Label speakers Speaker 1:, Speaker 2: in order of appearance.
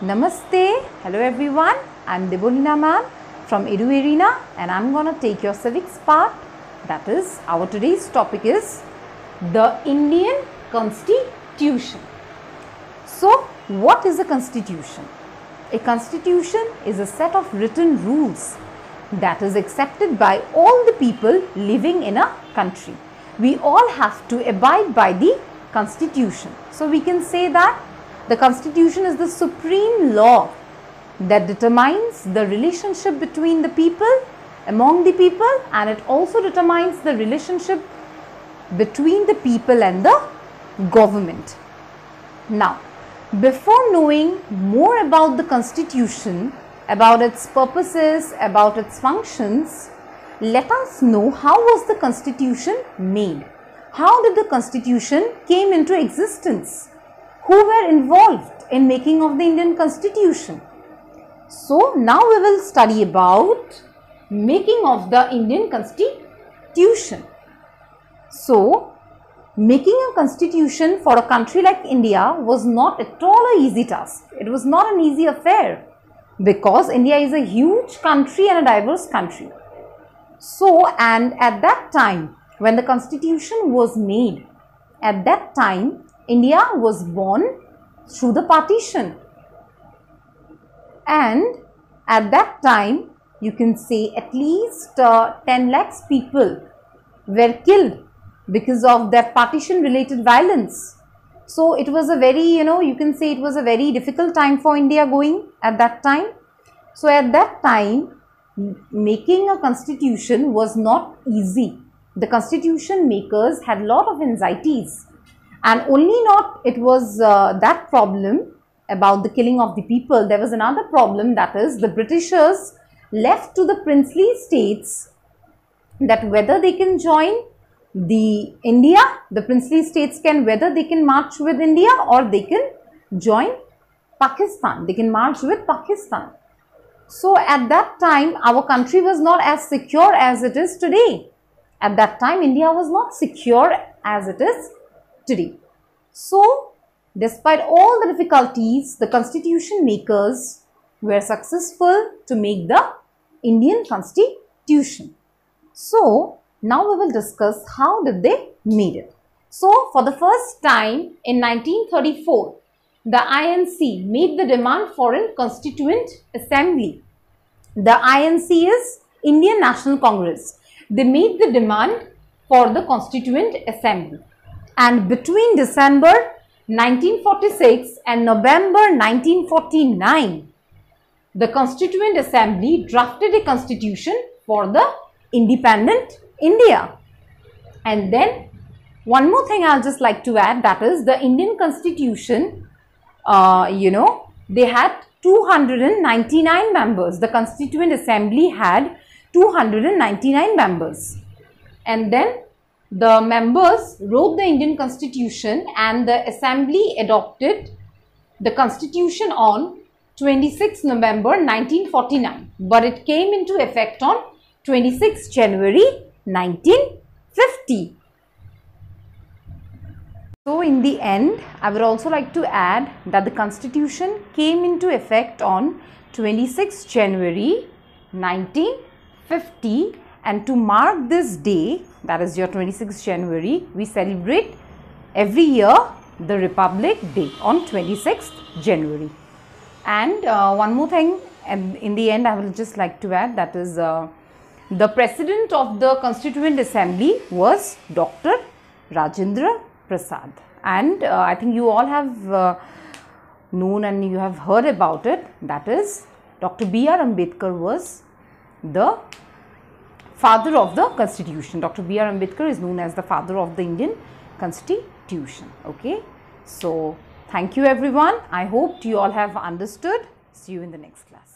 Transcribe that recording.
Speaker 1: Namaste, hello everyone, I am Debolina ma'am from Edu Arena and I am going to take your civics part. That is, our today's topic is the Indian Constitution. So, what is a constitution? A constitution is a set of written rules that is accepted by all the people living in a country. We all have to abide by the constitution. So, we can say that the constitution is the supreme law that determines the relationship between the people, among the people, and it also determines the relationship between the people and the government. Now, before knowing more about the constitution, about its purposes, about its functions, let us know how was the constitution made? How did the constitution came into existence? Who were involved in making of the Indian constitution? So, now we will study about making of the Indian constitution. So, making a constitution for a country like India was not at all an easy task. It was not an easy affair because India is a huge country and a diverse country. So, and at that time when the constitution was made, at that time India was born through the partition, and at that time you can say at least 10 lakhs people were killed because of that partition related violence. So it was a very, you can say it was a very difficult time for India going at that time. So at that time making a constitution was not easy. The constitution makers had a lot of anxieties. And only not it was that problem about the killing of the people. There was another problem, that is the Britishers left to the princely states that whether they can join the India, the princely states can whether they can march with India or they can join Pakistan. They can march with Pakistan. So at that time our country was not as secure as it is today. At that time India was not secure as it is today. So, despite all the difficulties, the constitution makers were successful to make the Indian constitution. So, now we will discuss how did they made it. So, for the first time in 1934, the INC made the demand for a constituent assembly. The INC is Indian National Congress. They made the demand for the constituent assembly. And between December 1946 and November 1949, the Constituent Assembly drafted a constitution for the independent India. And then one more thing I'll just like to add, that is the Indian constitution, they had 299 members. The Constituent Assembly had 299 members. And then the members wrote the Indian constitution and the assembly adopted the constitution on 26 November 1949, but it came into effect on 26 January 1950. So in the end, I would also like to add that the constitution came into effect on 26 January 1950, and to mark this day, that is your 26th January, we celebrate every year the Republic Day on 26th January. And one more thing, and in the end I will just like to add, that is the president of the Constituent Assembly was Dr. Rajendra Prasad. And I think you all have known and you have heard about it, that is Dr. B.R. Ambedkar was the father of the constitution. Dr. B.R. Ambedkar is known as the father of the Indian constitution. Okay. So, thank you everyone. I hope you all have understood. See you in the next class.